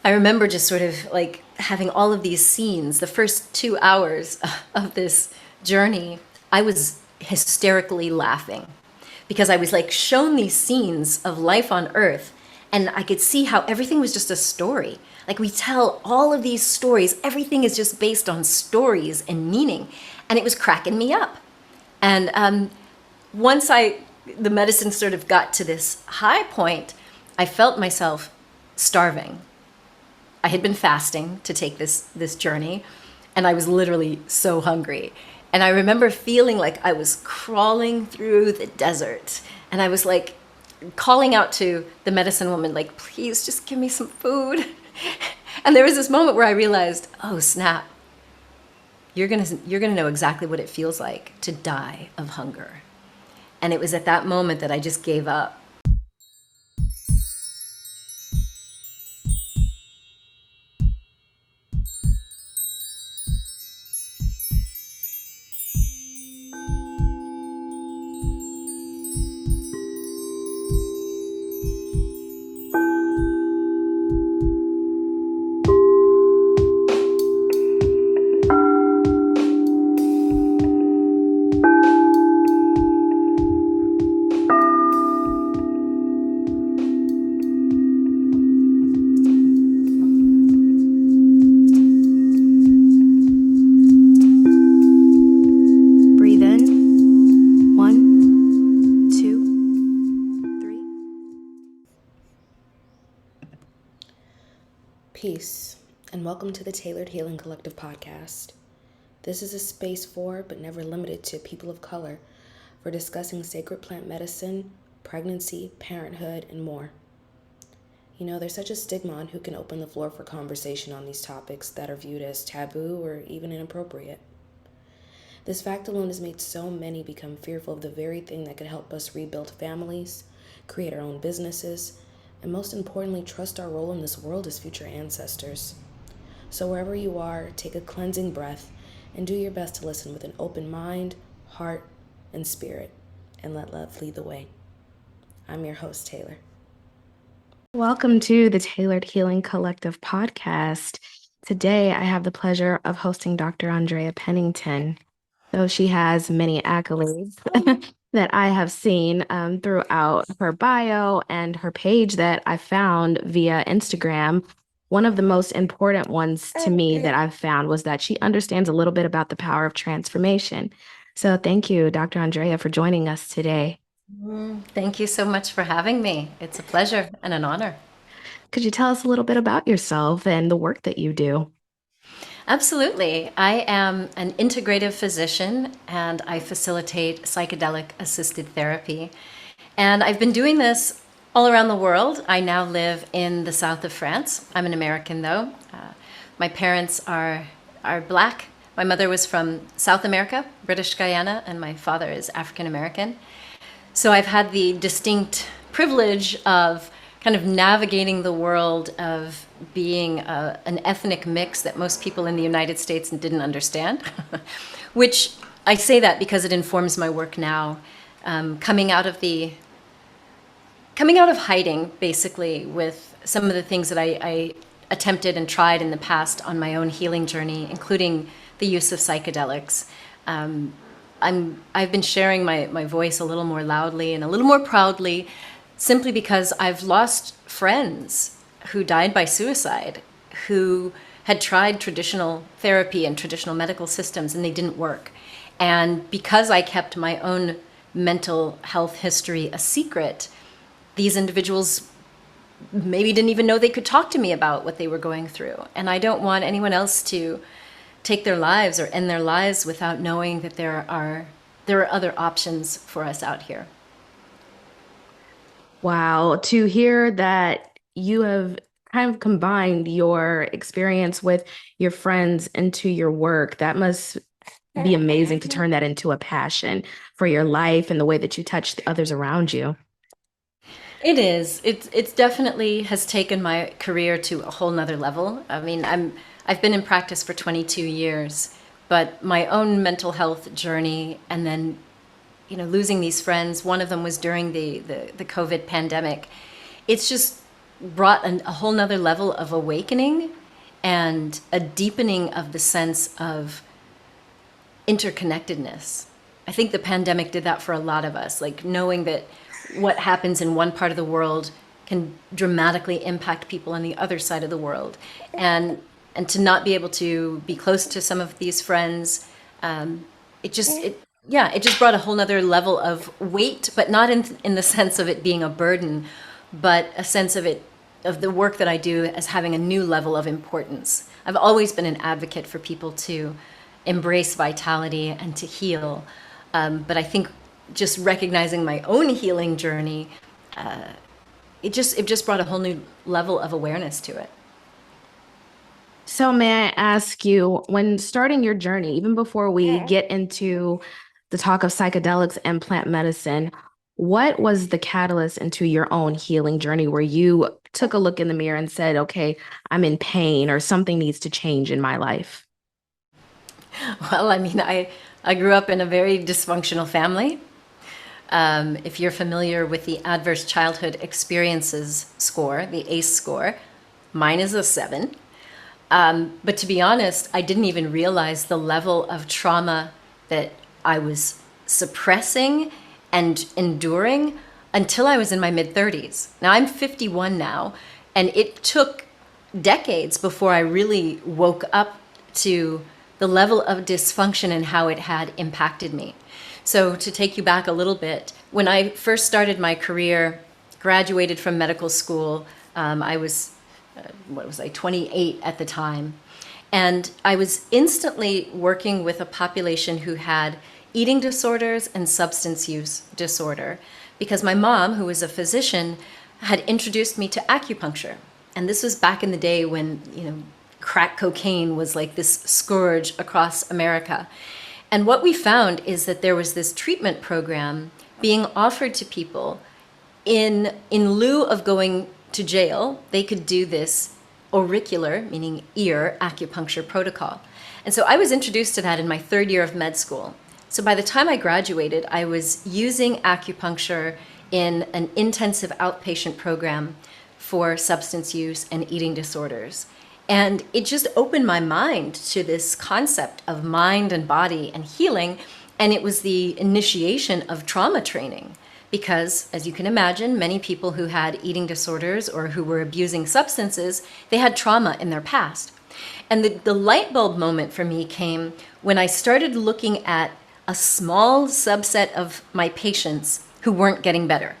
I remember just sort of like having all of these scenes. The first 2 hours of this journey, I was hysterically laughing because I was like shown these scenes of life on Earth, and I could see how everything was just a story. Like we tell all of these stories, everything is just based on stories and meaning. And it was cracking me up. And once the medicine sort of got to this high point, I felt myself starving. I had been fasting to take this journey, and I was literally so hungry. And I remember feeling like I was crawling through the desert, and I was like calling out to the medicine woman, like, please just give me some food. And there was this moment where I realized, oh snap, you're gonna know exactly what it feels like to die of hunger. And it was at that moment that I just gave up. Breathe in. 1, 2, 3. Peace, and welcome to the Tailored Healing Collective podcast. This is a space for, but never limited to, people of color for discussing sacred plant medicine, pregnancy, parenthood, and more. You know, there's such a stigma on who can open the floor for conversation on these topics that are viewed as taboo or even inappropriate. This fact alone has made so many become fearful of the very thing that could help us rebuild families, create our own businesses, and most importantly, trust our role in this world as future ancestors. So wherever you are, take a cleansing breath and do your best to listen with an open mind, heart, and spirit, and let love lead the way. I'm your host, Taylor. Welcome to the Tailored Healing Collective podcast. Today, I have the pleasure of hosting Dr. Andrea Pennington. Though she has many accolades that I have seen throughout her bio and her page that I found via Instagram, one of the most important ones to me that I've found was that she understands a little bit about the power of transformation. So thank you, Dr. Andrea, for joining us today. Thank you so much for having me. It's a pleasure and an honor. Could you tell us a little bit about yourself and the work that you do? Absolutely. I am an integrative physician and I facilitate psychedelic assisted therapy. And I've been doing this all around the world. I now live in the south of France. I'm an American, though. My parents are Black. My mother was from South America, British Guyana, and my father is African American. So I've had the distinct privilege of kind of navigating the world of being an ethnic mix that most people in the United States didn't understand, which I say that because it informs my work now, coming out of hiding, basically, with some of the things that I attempted and tried in the past on my own healing journey, including the use of psychedelics. I've been sharing my voice a little more loudly and a little more proudly, simply because I've lost friends who died by suicide, who had tried traditional therapy and traditional medical systems and they didn't work. And because I kept my own mental health history a secret, these individuals maybe didn't even know they could talk to me about what they were going through. And I don't want anyone else to take their lives or end their lives without knowing that there are other options for us out here. Wow, to hear that you have kind of combined your experience with your friends into your work, that must be amazing to turn that into a passion for your life and the way that you touch others around you. It is. It's definitely has taken my career to a whole nother level. I mean, I've been in practice for 22 years, but my own mental health journey and then, losing these friends, one of them was during the COVID pandemic. It's just brought a whole nother level of awakening and a deepening of the sense of interconnectedness. I think the pandemic did that for a lot of us, like knowing that what happens in one part of the world can dramatically impact people on the other side of the world. And to not be able to be close to some of these friends, it just brought a whole nother level of weight, but not in the sense of it being a burden, but a sense of it, of the work that I do as having a new level of importance. I've always been an advocate for people to embrace vitality and to heal. But I think just recognizing my own healing journey, it just brought a whole new level of awareness to it. So may I ask you, when starting your journey, even before we get into the talk of psychedelics and plant medicine, what was the catalyst into your own healing journey where you took a look in the mirror and said, okay, I'm in pain or something needs to change in my life? Well, I mean, I grew up in a very dysfunctional family. If you're familiar with the Adverse Childhood Experiences score, the ACE score, mine is a 7. But to be honest, I didn't even realize the level of trauma that I was suppressing and enduring until I was in my mid-30s. Now I'm 51 now, and it took decades before I really woke up to the level of dysfunction and how it had impacted me. So to take you back a little bit, when I first started my career, graduated from medical school, I was, 28 at the time. And I was instantly working with a population who had eating disorders and substance use disorder, because my mom, who was a physician, had introduced me to acupuncture. And this was back in the day when, crack cocaine was like this scourge across America. And what we found is that there was this treatment program being offered to people in lieu of going to jail. They could do this auricular, meaning ear, acupuncture protocol. And so I was introduced to that in my 3rd year of med school. So by the time I graduated, I was using acupuncture in an intensive outpatient program for substance use and eating disorders. And it just opened my mind to this concept of mind and body and healing. And it was the initiation of trauma training. Because, as you can imagine, many people who had eating disorders or who were abusing substances, they had trauma in their past. And the light bulb moment for me came when I started looking at a small subset of my patients who weren't getting better.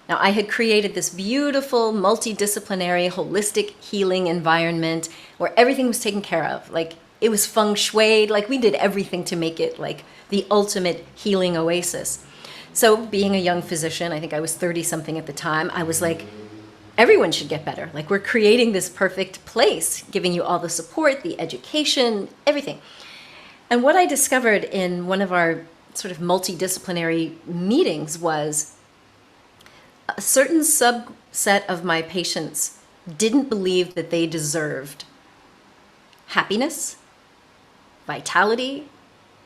Now, I had created this beautiful, multidisciplinary, holistic healing environment where everything was taken care of. Like, it was feng shuied, like we did everything to make it like the ultimate healing oasis. So being a young physician, I think I was 30 something at the time, I was like, everyone should get better. Like, we're creating this perfect place, giving you all the support, the education, everything. And what I discovered in one of our sort of multidisciplinary meetings was a certain subset of my patients didn't believe that they deserved happiness, vitality,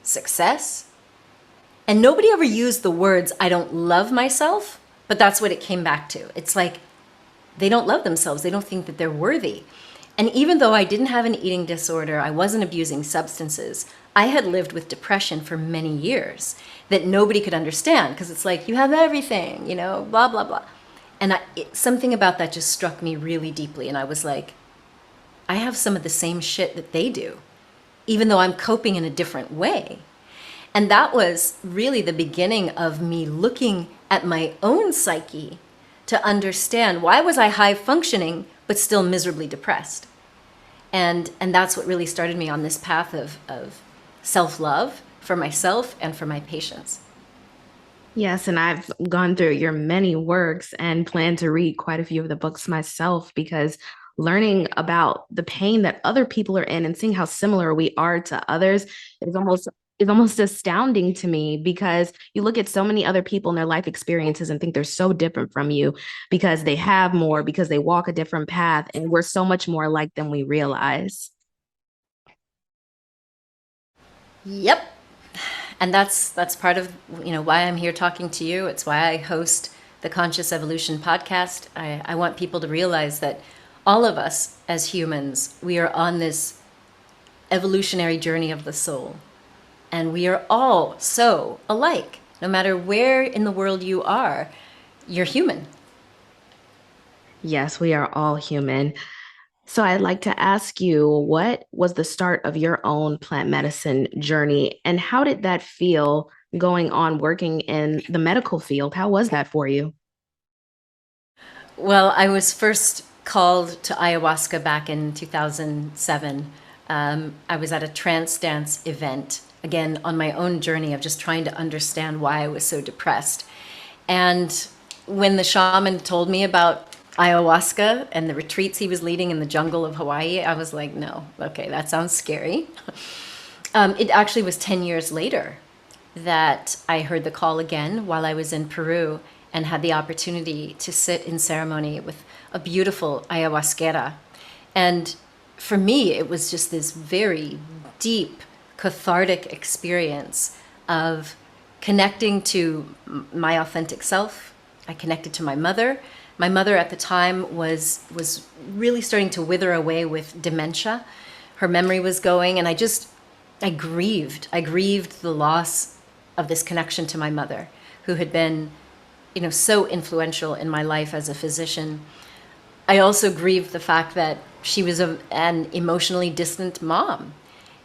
success. And nobody ever used the words, I don't love myself, but that's what it came back to. It's like they don't love themselves. They don't think that they're worthy. And even though I didn't have an eating disorder, I wasn't abusing substances, I had lived with depression for many years that nobody could understand, because it's like, you have everything, blah, blah, blah. And something about that just struck me really deeply. And I was like, I have some of the same shit that they do, even though I'm coping in a different way. And that was really the beginning of me looking at my own psyche to understand, why was I high functioning but still miserably depressed? And that's what really started me on this path of self-love for myself and for my patients. Yes, and I've gone through your many works and plan to read quite a few of the books myself, because learning about the pain that other people are in and seeing how similar we are to others is almost astounding to me, because you look at so many other people and their life experiences and think they're so different from you because they have more, because they walk a different path, and we're so much more alike than we realize. Yep. And that's part of why I'm here talking to you. It's why I host the Conscious Evolution podcast. I want people to realize that all of us as humans, we are on this evolutionary journey of the soul. And we are all so alike. No matter where in the world you are, you're human. Yes, we are all human. So I'd like to ask you, what was the start of your own plant medicine journey, and how did that feel going on working in the medical field? How was that for you? Well, I was first called to ayahuasca back in 2007. I was at a trance dance event, again, on my own journey of just trying to understand why I was so depressed. And when the shaman told me about ayahuasca and the retreats he was leading in the jungle of Hawaii, I was like, no, okay, that sounds scary. It actually was 10 years later that I heard the call again while I was in Peru and had the opportunity to sit in ceremony with a beautiful ayahuasquera. And for me, it was just this very deep, cathartic experience of connecting to my authentic self. I connected to my mother. My mother at the time was really starting to wither away with dementia. Her memory was going, and I grieved. I grieved the loss of this connection to my mother, who had been, so influential in my life as a physician. I also grieved the fact that she was an emotionally distant mom.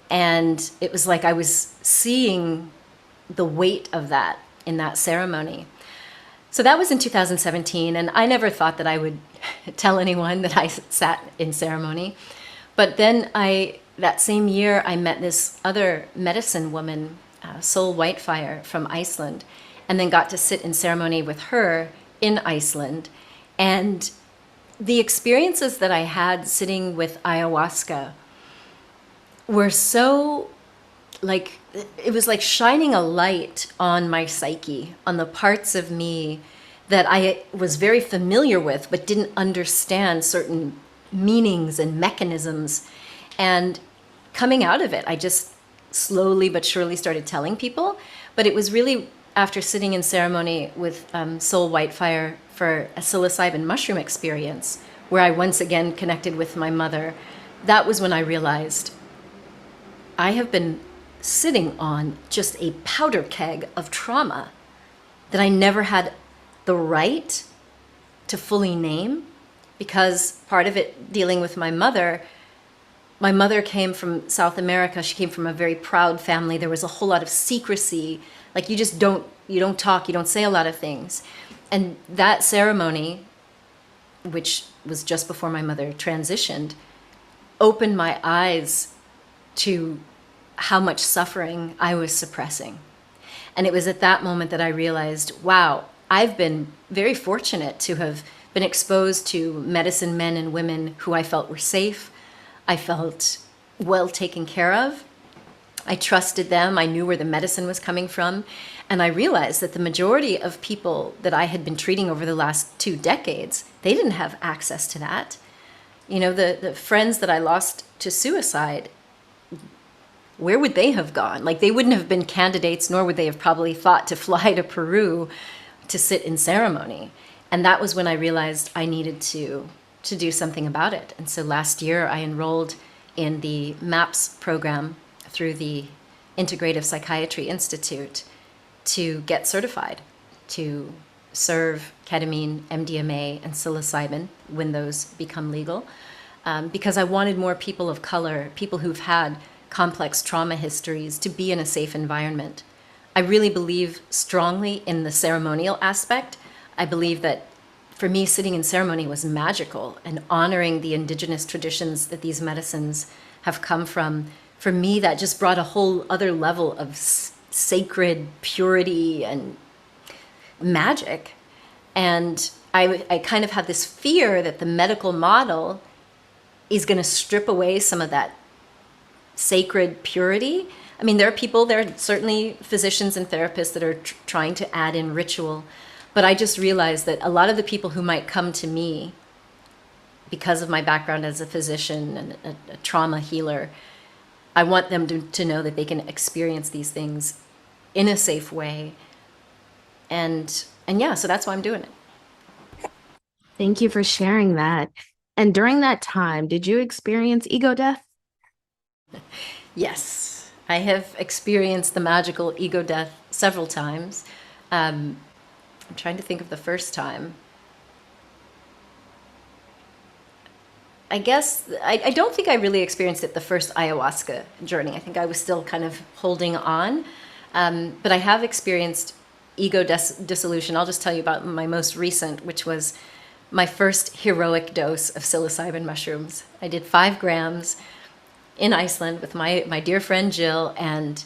And it was like I was seeing the weight of that in that ceremony. So that was in 2017, and I never thought that I would tell anyone that I sat in ceremony. But then that same year, I met this other medicine woman, Sol Whitefire from Iceland, and then got to sit in ceremony with her in Iceland. And the experiences that I had sitting with ayahuasca were so it was like shining a light on my psyche, on the parts of me that I was very familiar with, but didn't understand certain meanings and mechanisms. And coming out of it, I just slowly but surely started telling people. But it was really after sitting in ceremony with Sol Whitefire for a psilocybin mushroom experience, where I once again connected with my mother. That was when I realized I have been sitting on just a powder keg of trauma that I never had the right to fully name, because part of it dealing with my mother came from South America. She came from a very proud family. There was a whole lot of secrecy. Like you don't talk, you don't say a lot of things. And that ceremony, which was just before my mother transitioned, opened my eyes to how much suffering I was suppressing. And it was at that moment that I realized, wow, I've been very fortunate to have been exposed to medicine men and women who I felt were safe. I felt well taken care of. I trusted them. I knew where the medicine was coming from. And I realized that the majority of people that I had been treating over the last 2 decades, they didn't have access to that. The friends that I lost to suicide, where would they have gone? Like, they wouldn't have been candidates, nor would they have probably thought to fly to Peru to sit in ceremony. And that was when I realized I needed to do something about it. And so last year I enrolled in the MAPS program through the Integrative Psychiatry Institute to get certified to serve ketamine, MDMA, and psilocybin when those become legal, because I wanted more people of color, people who've had complex trauma histories, to be in a safe environment. I really believe strongly in the ceremonial aspect. I believe that for me, sitting in ceremony was magical, and honoring the indigenous traditions that these medicines have come from. For me, that just brought a whole other level of sacred purity and magic. And I kind of had this fear that the medical model is going to strip away some of that sacred purity. I mean, there are certainly physicians and therapists that are trying to add in ritual, but I just realized that a lot of the people who might come to me because of my background as a physician and a trauma healer, I want them to know that they can experience these things in a safe way. And yeah, so that's why I'm doing it. Thank you for sharing that. And during that time, did you experience ego death? Yes, I have experienced the magical ego death several times. Um, I'm trying to think of the first time. I don't think I really experienced it the first ayahuasca journey. I think I was still kind of holding on. But I have experienced dissolution. I'll just tell you about my most recent, which was my first heroic dose of psilocybin mushrooms. I did 5 grams in Iceland with my dear friend Jill. And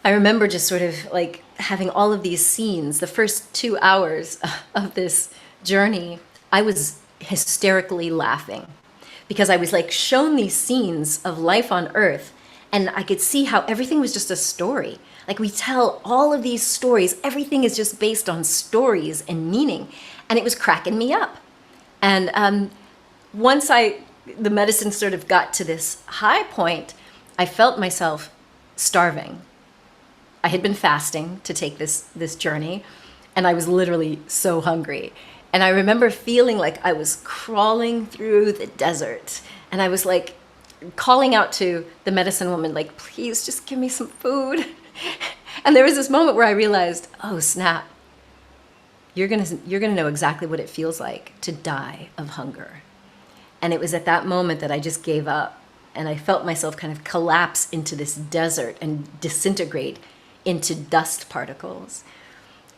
I remember just sort of like having all of these scenes. The first 2 hours of this journey, I was hysterically laughing because I was like shown these scenes of life on Earth, and I could see how everything was just a story. Like we tell all of these stories, everything is just based on stories and meaning. And it was cracking me up. And once the medicine sort of got to this high point, I felt myself starving. I had been fasting to take this journey, and I was literally so hungry. And I remember feeling like I was crawling through the desert, and I was like calling out to the medicine woman, like, please just give me some food. And there was this moment where I realized, oh snap, you're gonna know exactly what it feels like to die of hunger. And it was at that moment that I just gave up, and I felt myself kind of collapse into this desert and disintegrate into dust particles.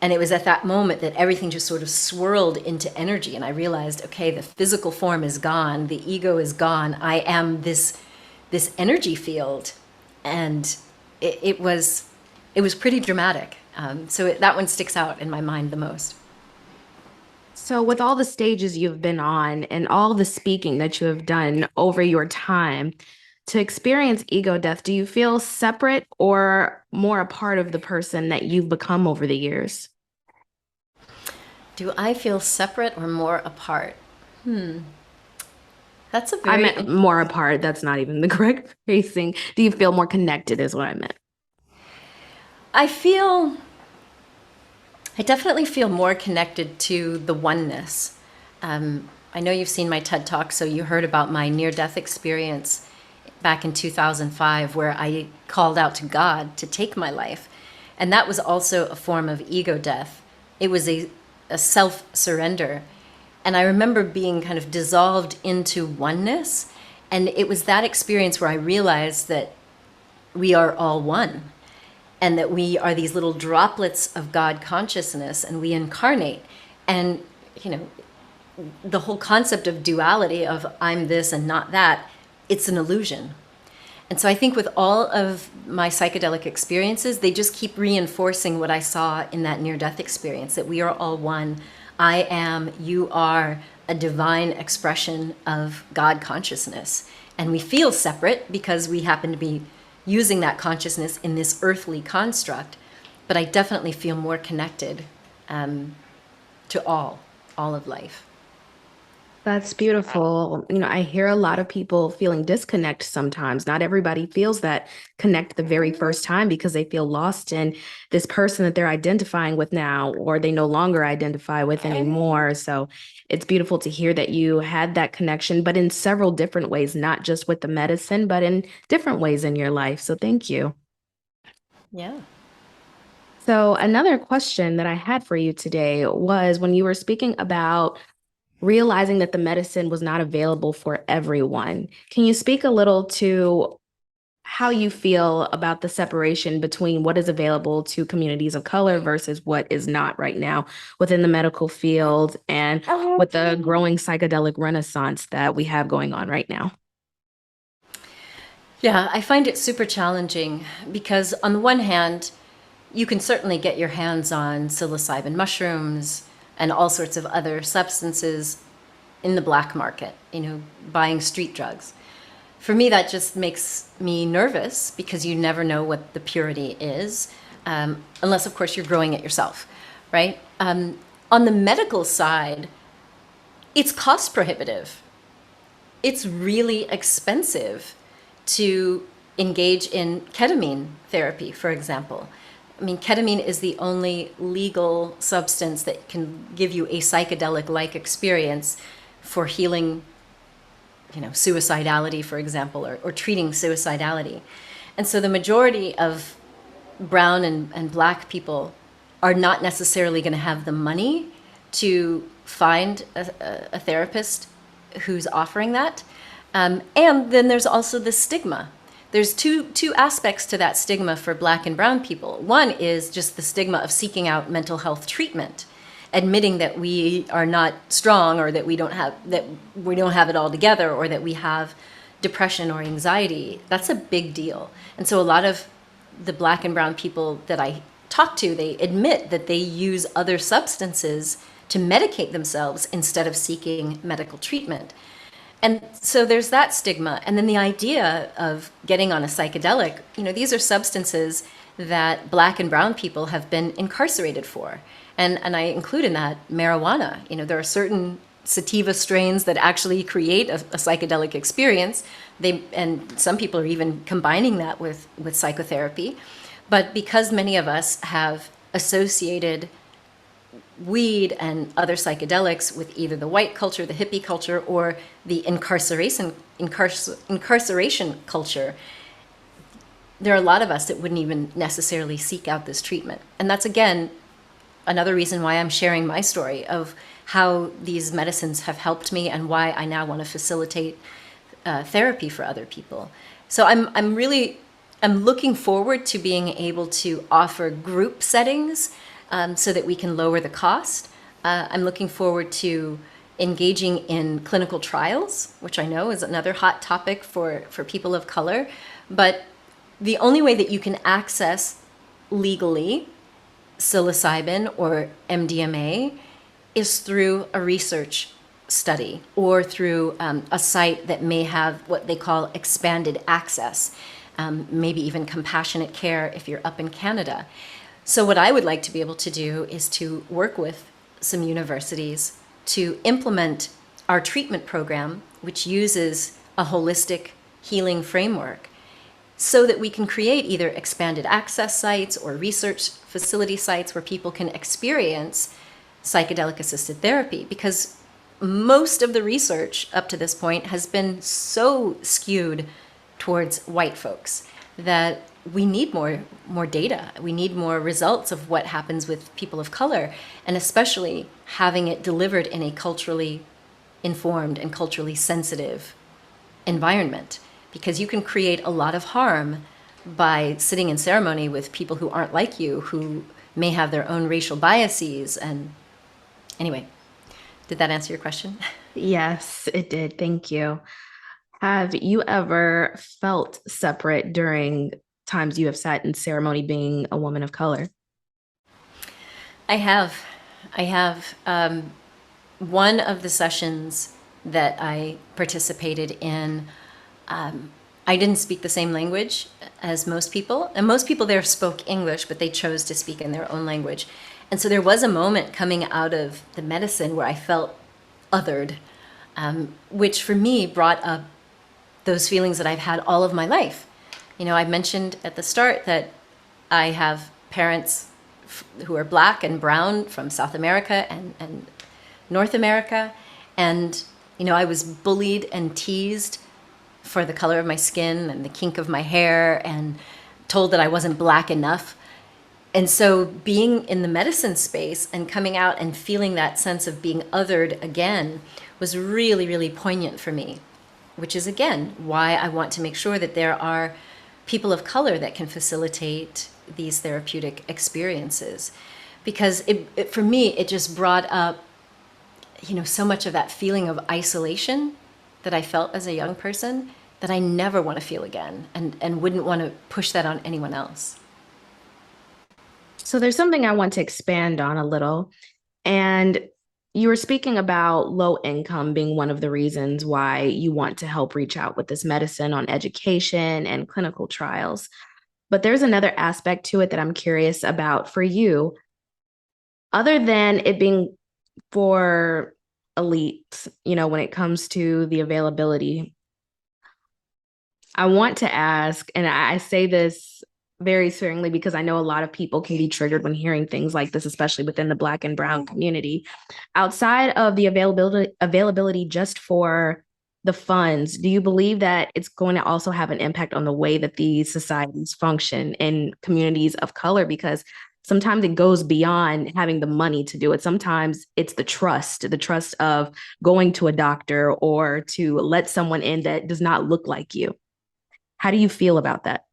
And it was at that moment that everything just sort of swirled into energy, and I realized, okay, the physical form is gone, the ego is gone. I am this energy field, and it was pretty dramatic. That one sticks out in my mind the most. So, with all the stages you've been on and all the speaking that you have done over your time, to experience ego death, do you feel separate or more a part of the person that you've become over the years? Do I feel separate or more apart? That's a I very meant more apart. That's not even the correct phrasing. Do you feel more connected, is what I meant. I feel I definitely feel more connected to the oneness. I know you've seen my TED Talk, so you heard about my near-death experience back in 2005, where I called out to God to take my life. And that was also a form of ego death. It was a self-surrender. And I remember being kind of dissolved into oneness. And it was that experience where I realized that we are all one, and that we are these little droplets of God consciousness, and we incarnate. And, the whole concept of duality, of I'm this and not that, it's an illusion. And so I think with all of my psychedelic experiences, they just keep reinforcing what I saw in that near-death experience, that we are all one. I am, you are a divine expression of God consciousness. And we feel separate because we happen to be using that consciousness in this earthly construct. But I definitely feel more connected to all of life. That's beautiful. I hear a lot of people feeling disconnect sometimes. Not everybody feels that connect the very first time because they feel lost in this person that they're identifying with now, or they no longer identify with anymore. So it's beautiful to hear that you had that connection, but in several different ways, not just with the medicine, but in different ways in your life. So thank you. Yeah. So another question that I had for you today was when you were speaking about realizing that the medicine was not available for everyone. Can you speak a little to how you feel about the separation between what is available to communities of color versus what is not right now within the medical field, and with the growing psychedelic renaissance that we have going on right now? Yeah, I find it super challenging because on the one hand, you can certainly get your hands on psilocybin mushrooms and all sorts of other substances in the black market, buying street drugs. For me, that just makes me nervous because you never know what the purity is, unless, of course, you're growing it yourself, right? On the medical side, it's cost prohibitive. It's really expensive to engage in ketamine therapy, for example. I mean, ketamine is the only legal substance that can give you a psychedelic-like experience for healing, suicidality, for example, or treating suicidality. And so the majority of brown and black people are not necessarily going to have the money to find a therapist who's offering that. And then there's also the stigma. There's two aspects to that stigma for black and brown people. One is just the stigma of seeking out mental health treatment, admitting that we are not strong, or that we don't have it all together, or that we have depression or anxiety. That's a big deal. And so a lot of the black and brown people that I talk to, they admit that they use other substances to medicate themselves instead of seeking medical treatment. And so there's that stigma. And then the idea of getting on a psychedelic, these are substances that black and brown people have been incarcerated for. And I include in that marijuana. There are certain sativa strains that actually create a psychedelic experience. And some people are even combining that with psychotherapy. But because many of us have associated weed and other psychedelics with either the white culture, the hippie culture, or the incarceration culture, there are a lot of us that wouldn't even necessarily seek out this treatment. And that's, again, another reason why I'm sharing my story of how these medicines have helped me and why I now want to facilitate therapy for other people. So I'm looking forward to being able to offer group settings so that we can lower the cost. I'm looking forward to engaging in clinical trials, which I know is another hot topic for people of color. But the only way that you can access legally psilocybin or MDMA is through a research study or through a site that may have what they call expanded access, maybe even compassionate care if you're up in Canada. So what I would like to be able to do is to work with some universities to implement our treatment program, which uses a holistic healing framework, so that we can create either expanded access sites or research facility sites where people can experience psychedelic-assisted therapy. Because most of the research up to this point has been so skewed towards white folks that we need more data. We need more results of what happens with people of color, and especially having it delivered in a culturally informed and culturally sensitive environment. Because you can create a lot of harm by sitting in ceremony with people who aren't like you, who may have their own racial biases. And anyway, did that answer your question? Yes, it did. Thank you. Have you ever felt separate during times you have sat in ceremony being a woman of color? I have. One of the sessions that I participated in, I didn't speak the same language as most people. And most people there spoke English, but they chose to speak in their own language. And so there was a moment coming out of the medicine where I felt othered, which for me brought up those feelings that I've had all of my life. I mentioned at the start that I have parents who are black and brown from South America and North America. And, I was bullied and teased for the color of my skin and the kink of my hair, and told that I wasn't black enough. And so being in the medicine space and coming out and feeling that sense of being othered again was really, really poignant for me, which is, again, why I want to make sure that there are people of color that can facilitate these therapeutic experiences. Because for me, it just brought up, so much of that feeling of isolation that I felt as a young person that I never want to feel again, and wouldn't want to push that on anyone else. So there's something I want to expand on a little. And you were speaking about low income being one of the reasons why you want to help reach out with this medicine on education and clinical trials. But there's another aspect to it that I'm curious about for you. Other than it being for elites, when it comes to the availability, I want to ask, and I say this very sparingly because I know a lot of people can be triggered when hearing things like this, especially within the Black and Brown community. Outside of the availability just for the funds, do you believe that it's going to also have an impact on the way that these societies function in communities of color? Because sometimes it goes beyond having the money to do it. Sometimes it's the trust of going to a doctor or to let someone in that does not look like you. How do you feel about that?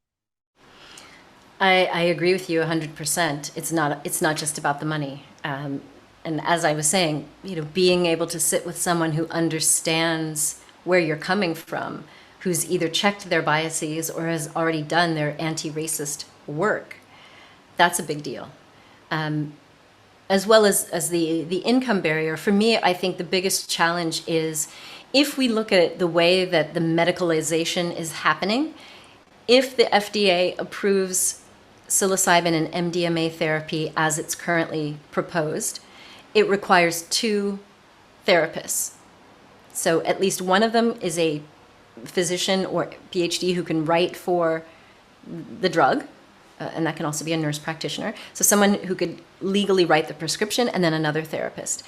I agree with you 100%. It's not just about the money. And as I was saying, being able to sit with someone who understands where you're coming from, who's either checked their biases or has already done their anti-racist work, that's a big deal. As well as the income barrier. For me, I think the biggest challenge is if we look at the way that the medicalization is happening, if the FDA approves psilocybin and MDMA therapy as it's currently proposed, it requires 2 therapists. So at least one of them is a physician or PhD who can write for the drug, and that can also be a nurse practitioner. So someone who could legally write the prescription, and then another therapist.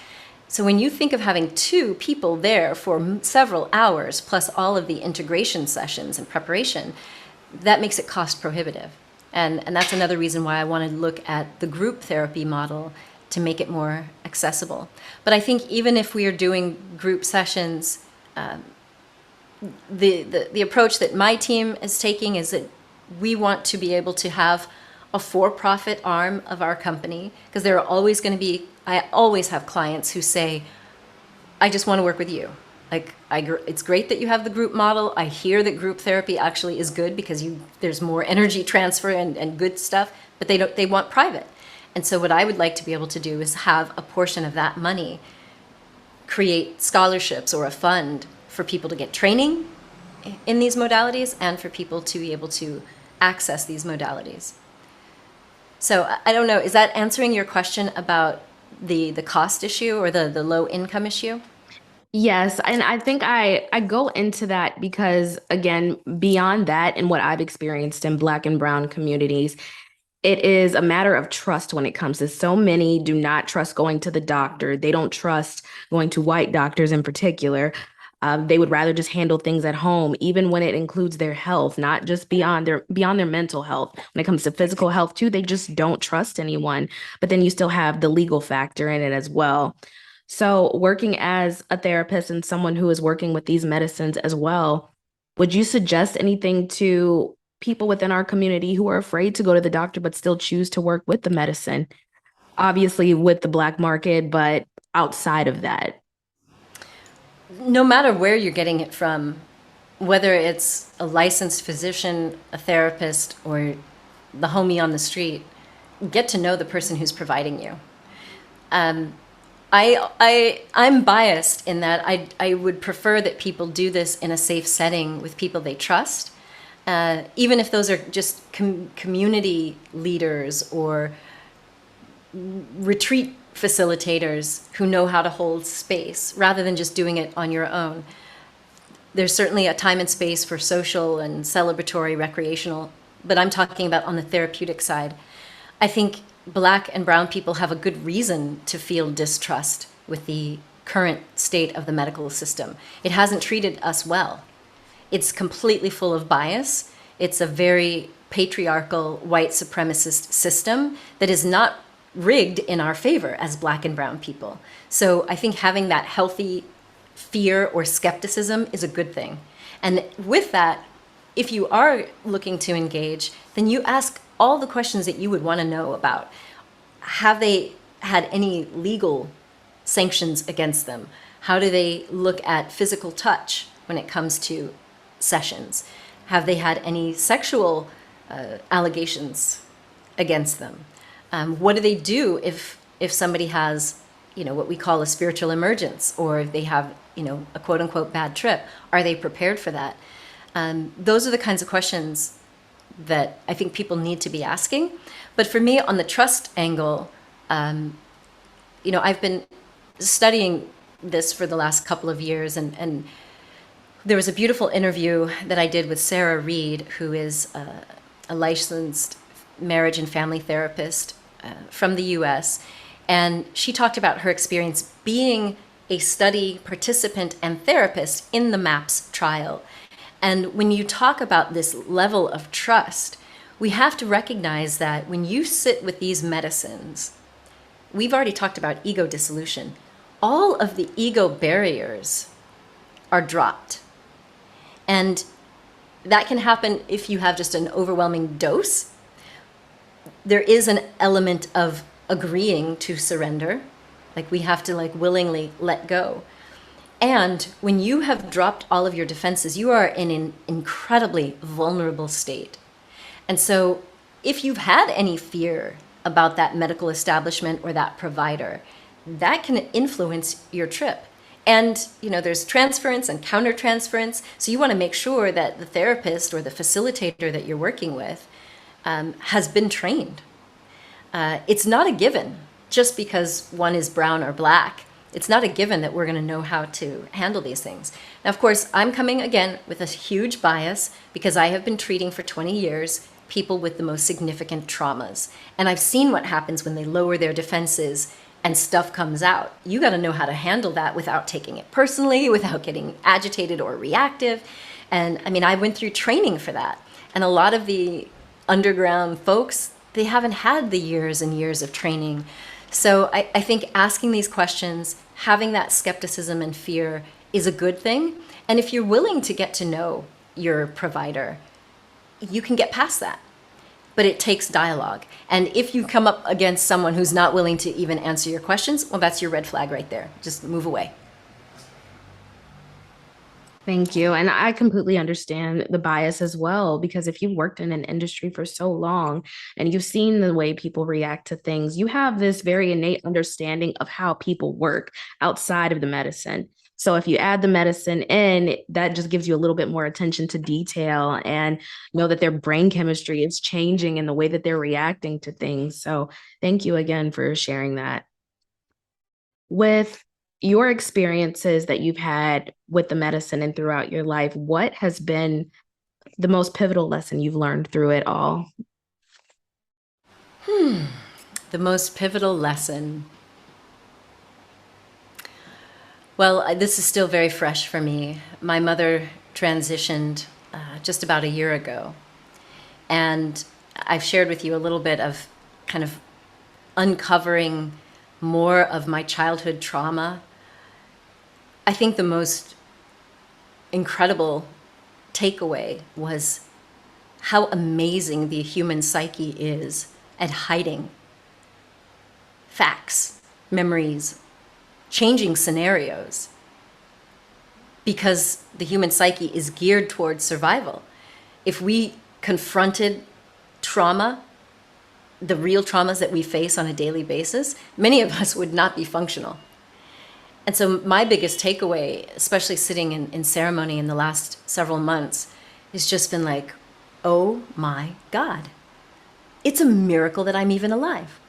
So when you think of having 2 people there for several hours, plus all of the integration sessions and preparation, that makes it cost prohibitive. And that's another reason why I want to look at the group therapy model to make it more accessible. But I think even if we are doing group sessions, the approach that my team is taking is that we want to be able to have a for-profit arm of our company, because there are always going to be, I always have clients who say, I just want to work with you. Like, it's great that you have the group model. I hear that group therapy actually is good because there's more energy transfer and good stuff, but they want private. And so what I would like to be able to do is have a portion of that money create scholarships or a fund for people to get training in these modalities and for people to be able to access these modalities. So I don't know, is that answering your question about the cost issue or the low income issue? Yes, and I think I go into that because, again, beyond that and what I've experienced in Black and Brown communities, it is a matter of trust when it comes to so many do not trust going to the doctor. They don't trust going to white doctors in particular. They would rather just handle things at home, even when it includes their health, not just beyond their mental health. When it comes to physical health too, they just don't trust anyone. But then you still have the legal factor in it as well. So working as a therapist and someone who is working with these medicines as well, would you suggest anything to people within our community who are afraid to go to the doctor but still choose to work with the medicine? Obviously with the Black market, but outside of that. No matter where you're getting it from, whether it's a licensed physician, a therapist, or the homie on the street, get to know the person who's providing you. I'm biased in that I would prefer that people do this in a safe setting with people they trust, even if those are just community leaders or retreat facilitators who know how to hold space rather than just doing it on your own. There's certainly a time and space for social and celebratory, recreational, but I'm talking about on the therapeutic side. I think Black and Brown people have a good reason to feel distrust with the current state of the medical system. It hasn't treated us well. It's completely full of bias. It's a very patriarchal, white supremacist system that is not rigged in our favor as Black and Brown people. So I think having that healthy fear or skepticism is a good thing. And with that, if you are looking to engage, then you ask all the questions that you would want to know about. Have they had any legal sanctions against them? How do they look at physical touch when it comes to sessions? Have they had any sexual allegations against them? What do they do if somebody has, what we call a spiritual emergence, or if they have, a quote unquote bad trip? Are they prepared for that? Those are the kinds of questions that I think people need to be asking. But for me, on the trust angle, I've been studying this for the last couple of years, and there was a beautiful interview that I did with Sarah Reed, who is a licensed marriage and family therapist from the US. And she talked about her experience being a study participant and therapist in the MAPS trial. And when you talk about this level of trust, we have to recognize that when you sit with these medicines, we've already talked about ego dissolution. All of the ego barriers are dropped. And that can happen if you have just an overwhelming dose. There is an element of agreeing to surrender. Like we have to willingly let go. And when you have dropped all of your defenses, you are in an incredibly vulnerable state. And so if you've had any fear about that medical establishment or that provider, that can influence your trip. And, there's transference and countertransference. So you want to make sure that the therapist or the facilitator that you're working with has been trained. It's not a given just because one is brown or black. It's not a given that we're going to know how to handle these things. Now, of course, I'm coming again with a huge bias because I have been treating for 20 years people with the most significant traumas. And I've seen what happens when they lower their defenses and stuff comes out. You got to know how to handle that without taking it personally, without getting agitated or reactive. And I went through training for that. And a lot of the underground folks, they haven't had the years and years of training. So I think asking these questions, having that skepticism and fear is a good thing. And if you're willing to get to know your provider, you can get past that. But it takes dialogue. And if you come up against someone who's not willing to even answer your questions, well, that's your red flag right there. Just move away. Thank you. And I completely understand the bias as well, because if you've worked in an industry for so long and you've seen the way people react to things, you have this very innate understanding of how people work outside of the medicine. So if you add the medicine in, that just gives you a little bit more attention to detail and know that their brain chemistry is changing in the way that they're reacting to things. So thank you again for sharing that. With your experiences that you've had with the medicine and throughout your life, what has been the most pivotal lesson you've learned through it all? The most pivotal lesson. Well, this is still very fresh for me. My mother transitioned just about a year ago. And I've shared with you a little bit of kind of uncovering more of my childhood trauma. I think the most incredible takeaway was how amazing the human psyche is at hiding facts, memories, changing scenarios, because the human psyche is geared towards survival. If we confronted trauma, the real traumas that we face on a daily basis, many of us would not be functional. And so my biggest takeaway, especially sitting in ceremony in the last several months, has just been like, oh my God, it's a miracle that I'm even alive.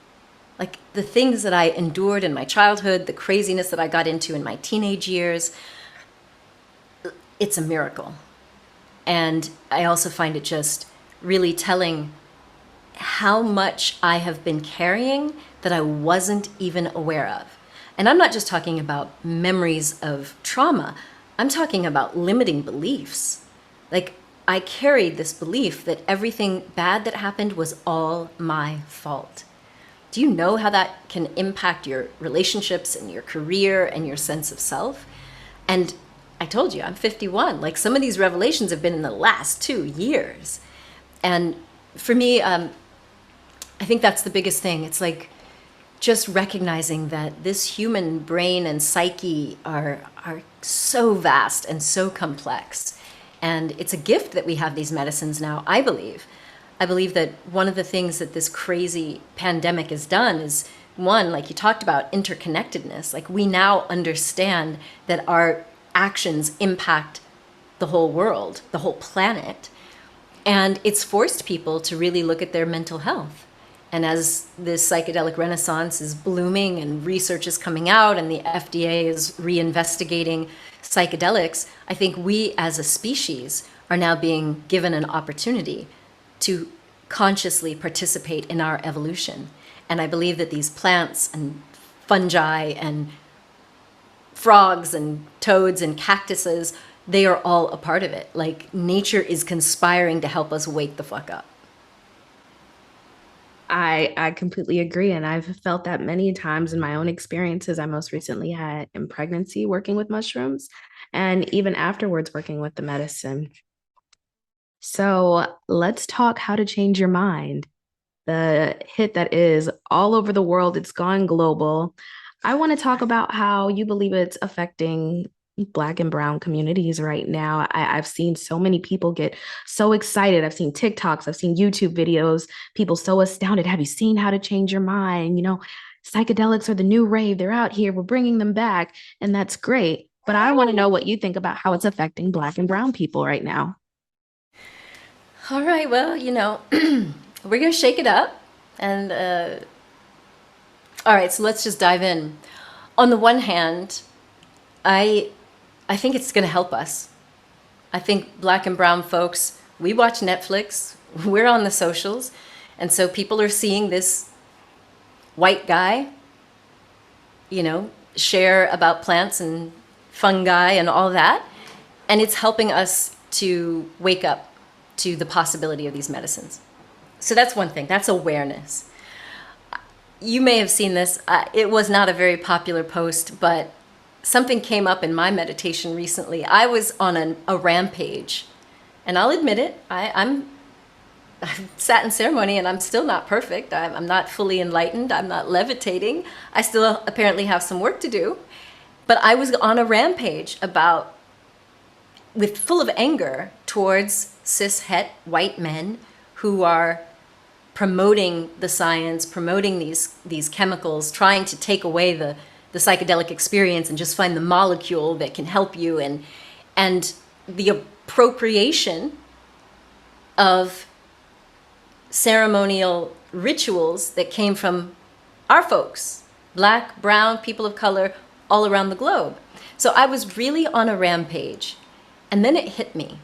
Like the things that I endured in my childhood, the craziness that I got into in my teenage years, it's a miracle. And I also find it just really telling how much I have been carrying that I wasn't even aware of. And I'm not just talking about memories of trauma. I'm talking about limiting beliefs. Like I carried this belief that everything bad that happened was all my fault. Do you know how that can impact your relationships and your career and your sense of self? And I told you, I'm 51. Like some of these revelations have been in the last 2 years. And for me, I think that's the biggest thing. It's like just recognizing that this human brain and psyche are so vast and so complex. And it's a gift that we have these medicines now, I believe. I believe that one of the things that this crazy pandemic has done is, one, like you talked about, interconnectedness. Like we now understand that our actions impact the whole world, the whole planet. And it's forced people to really look at their mental health. And as this psychedelic renaissance is blooming and research is coming out and the FDA is reinvestigating psychedelics, I think we as a species are now being given an opportunity to consciously participate in our evolution. And I believe that these plants and fungi and frogs and toads and cactuses, they are all a part of it. Like nature is conspiring to help us wake the fuck up. I completely agree. And I've felt that many times in my own experiences. I most recently had in pregnancy working with mushrooms and even afterwards working with the medicine. So let's talk how to change your mind. The hit that is all over the world, it's gone global. I want to talk about how you believe it's affecting Black and Brown communities right now. I've seen so many people get so excited. I've seen TikToks, I've seen YouTube videos, people so astounded. Have you seen How to Change Your Mind? You know, psychedelics are the new rave. They're out here. We're bringing them back. And that's great. But I want to know what you think about how it's affecting Black and Brown people right now. All right, well, we're going to shake it up. And all right, so let's just dive in. On the one hand, I think it's going to help us. I think Black and Brown folks, we watch Netflix, we're on the socials, and so people are seeing this white guy, share about plants and fungi and all that, and it's helping us to wake up to the possibility of these medicines. So that's one thing, that's awareness. You may have seen this, it was not a very popular post, but something came up in my meditation recently. I was on a rampage, and I'll admit it, I've sat in ceremony and I'm still not perfect. I'm not fully enlightened. I'm not levitating. I still apparently have some work to do. But I was on a rampage full of anger towards cis-het white men who are promoting the science, promoting these chemicals, trying to take away the psychedelic experience and just find the molecule that can help you, and the appropriation of ceremonial rituals that came from our folks, Black, Brown, people of color, all around the globe. So I was really on a rampage, and then it hit me.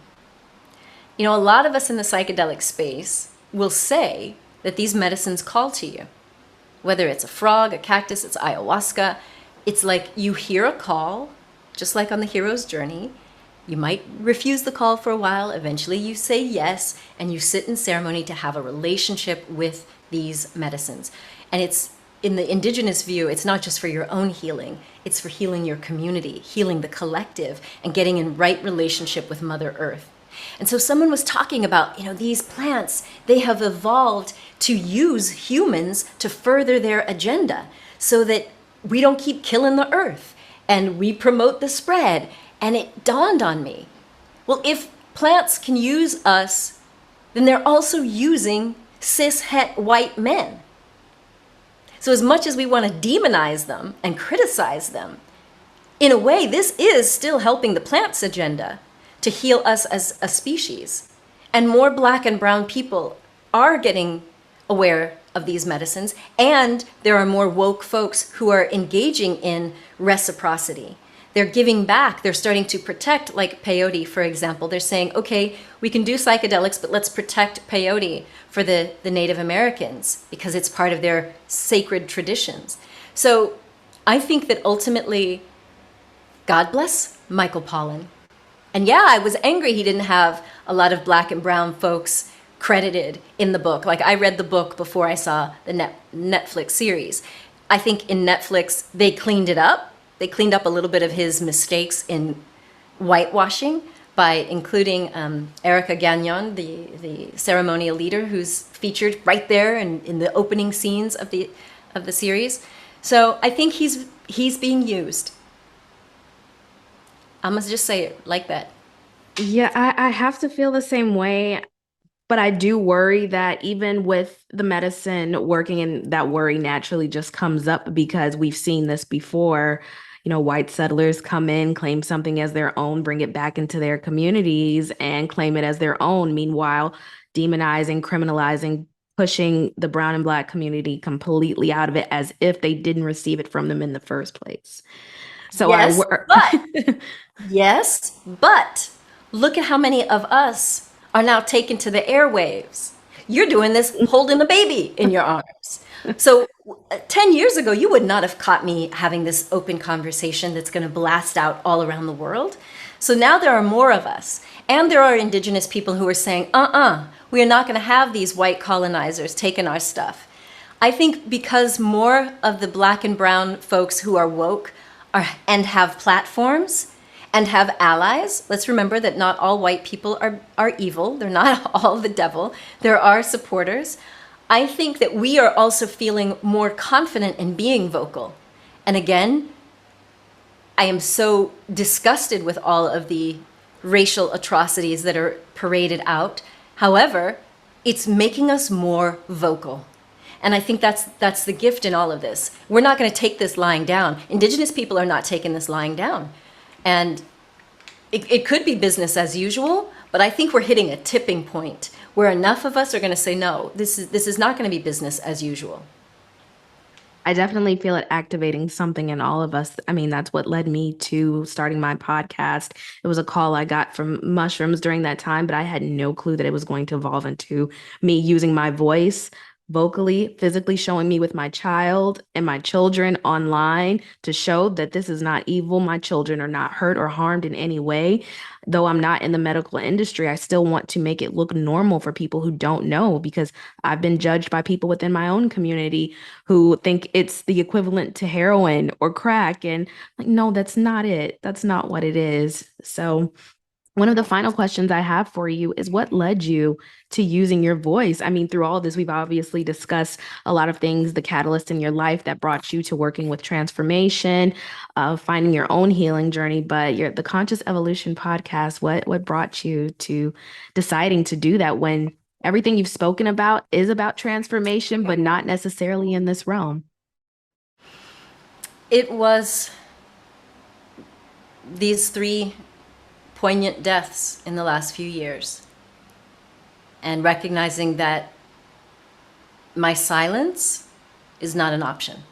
A lot of us in the psychedelic space will say that these medicines call to you. Whether it's a frog, a cactus, it's ayahuasca, it's like you hear a call, just like on the hero's journey. You might refuse the call for a while. Eventually you say yes, and you sit in ceremony to have a relationship with these medicines. And it's in the indigenous view, it's not just for your own healing, it's for healing your community, healing the collective, and getting in right relationship with Mother Earth. And so someone was talking about, these plants, they have evolved to use humans to further their agenda so that we don't keep killing the earth and we promote the spread. And it dawned on me, well, if plants can use us, then they're also using cis-het white men. So as much as we want to demonize them and criticize them, in a way, this is still helping the plants' agenda to heal us as a species. And more Black and Brown people are getting aware of these medicines, and there are more woke folks who are engaging in reciprocity. They're giving back. They're starting to protect, like peyote, for example. They're saying, okay, we can do psychedelics, but let's protect peyote for the Native Americans because it's part of their sacred traditions. So I think that ultimately, God bless Michael Pollan. And yeah, I was angry he didn't have a lot of Black and Brown folks credited in the book. Like, I read the book before I saw the Netflix series. I think in Netflix, they cleaned it up. They cleaned up a little bit of his mistakes in whitewashing by including Erica Gagnon, the ceremonial leader, who's featured right there in the opening scenes of the series. So I think he's being used. I must just say it like that. Yeah, I have to feel the same way. But I do worry that even with the medicine working, and that worry naturally just comes up because we've seen this before. White settlers come in, claim something as their own, bring it back into their communities and claim it as their own. Meanwhile, demonizing, criminalizing, pushing the Brown and Black community completely out of it as if they didn't receive it from them in the first place. So yes, but look at how many of us are now taken to the airwaves. You're doing this holding a baby in your arms. So 10 years ago, you would not have caught me having this open conversation that's going to blast out all around the world. So now there are more of us. And there are indigenous people who are saying, we are not going to have these white colonizers taking our stuff. I think because more of the black and brown folks who are woke and have platforms and have allies, let's remember that not all white people are evil. They're not all the devil. There are supporters. I think that we are also feeling more confident in being vocal. And again, I am so disgusted with all of the racial atrocities that are paraded out. However, it's making us more vocal. And I think that's the gift in all of this. We're not going to take this lying down. Indigenous people are not taking this lying down. And it could be business as usual, but I think we're hitting a tipping point where enough of us are going to say, no, this is not going to be business as usual. I definitely feel it activating something in all of us. I mean, that's what led me to starting my podcast. It was a call I got from mushrooms during that time, but I had no clue that it was going to evolve into me using my voice vocally, physically, showing me with my child and my children online to show that this is not evil. My children are not hurt or harmed in any way. Though I'm not in the medical industry, I still want to make it look normal for people who don't know, because I've been judged by people within my own community who think it's the equivalent to heroin or crack. And like, no, that's not it. That's not what it is. So one of the final questions I have for you is, what led you to using your voice? I mean, through all of this, we've obviously discussed a lot of things, the catalyst in your life that brought you to working with transformation, finding your own healing journey, but the Conscious Evolution podcast, what brought you to deciding to do that when everything you've spoken about is about transformation, but not necessarily in this realm? It was these 3 poignant deaths in the last few years, and recognizing that my silence is not an option.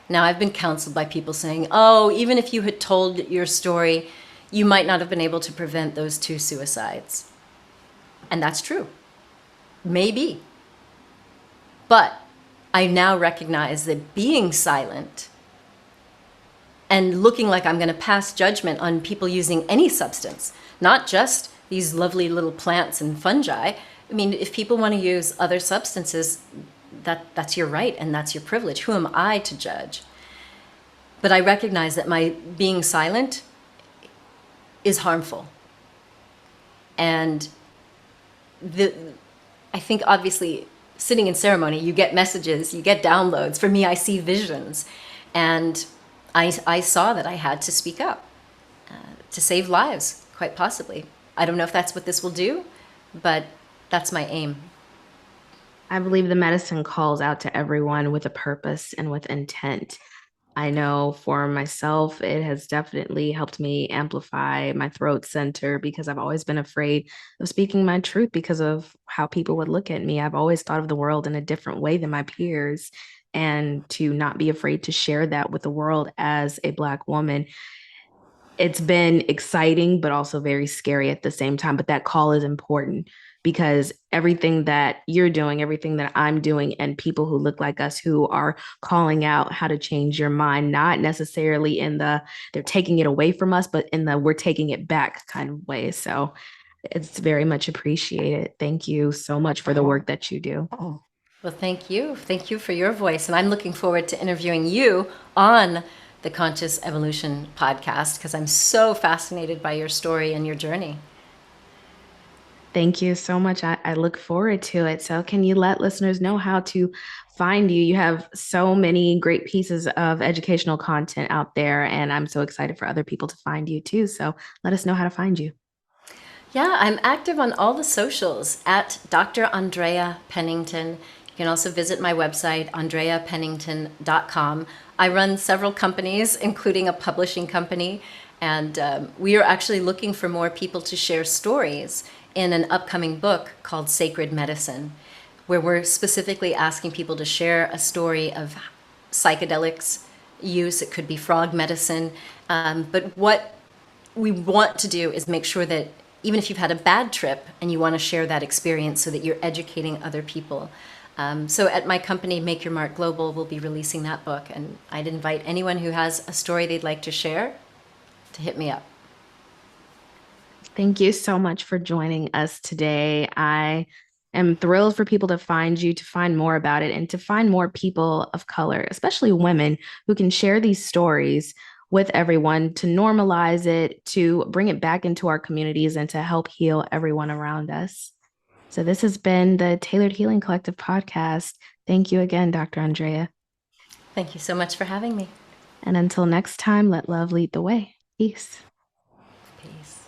Now, I've been counseled by people saying, oh, even if you had told your story, you might not have been able to prevent those 2 suicides. And that's true. Maybe. But I now recognize that being silent and looking like I'm going to pass judgment on people using any substance, not just these lovely little plants and fungi. I mean, if people want to use other substances, that's your right and that's your privilege. Who am I to judge? But I recognize that my being silent is harmful. And I think obviously sitting in ceremony, you get messages, you get downloads. For me, I see visions. And I saw that I had to speak up to save lives, quite possibly. I don't know if that's what this will do, but that's my aim. I believe the medicine calls out to everyone with a purpose and with intent. I know for myself, it has definitely helped me amplify my throat center, because I've always been afraid of speaking my truth because of how people would look at me. I've always thought of the world in a different way than my peers. And to not be afraid to share that with the world as a Black woman, it's been exciting, but also very scary at the same time. But that call is important, because everything that you're doing, everything that I'm doing, and people who look like us who are calling out how to change your mind, not necessarily in the they're taking it away from us, but in the we're taking it back kind of way. So it's very much appreciated. Thank you so much for the work that you do. Well, thank you. Thank you for your voice. And I'm looking forward to interviewing you on the Conscious Evolution podcast, because I'm so fascinated by your story and your journey. Thank you so much. I look forward to it. So can you let listeners know how to find you? You have so many great pieces of educational content out there, and I'm so excited for other people to find you too. So let us know how to find you. Yeah, I'm active on all the socials at Dr. Andrea Pennington. You can also visit my website, andreapennington.com. I run several companies, including a publishing company, and we are actually looking for more people to share stories in an upcoming book called Sacred Medicine, where we're specifically asking people to share a story of psychedelics use. It could be frog medicine, but what we want to do is make sure that even if you've had a bad trip and you want to share that experience so that you're educating other people. So at my company, Make Your Mark Global, we'll be releasing that book. And I'd invite anyone who has a story they'd like to share to hit me up. Thank you so much for joining us today. I am thrilled for people to find you, to find more about it, and to find more people of color, especially women, who can share these stories with everyone, to normalize it, to bring it back into our communities, and to help heal everyone around us. So this has been the Tailored Healing Collective podcast. Thank you again, Dr. Andrea. Thank you so much for having me. And until next time, let love lead the way. Peace. Peace.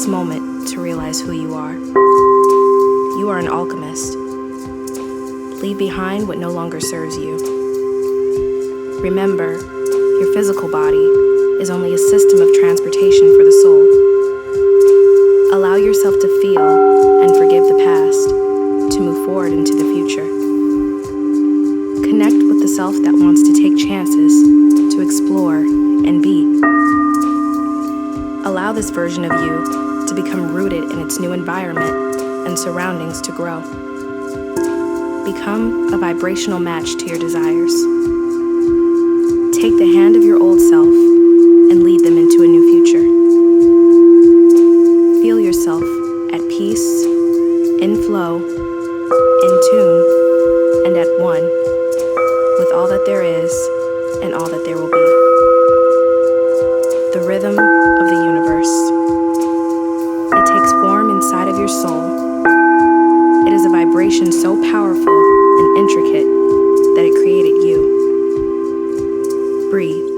Moment to realize who you are. You are an alchemist. Leave behind what no longer serves you. Remember, your physical body is only a system of transportation for the soul. Allow yourself to feel and forgive the past to move forward into the future. Connect with the self that wants to take chances, to explore and be. Allow this version of you to become rooted in its new environment and surroundings to grow. Become a vibrational match to your desires. Take the hand of your old self and lead them into a new future. Feel yourself at peace, in flow, in tune, and at one with all that there is and all that there will be. The rhythm of the universe. It takes form inside of your soul. It is a vibration so powerful and intricate that it created you. Breathe.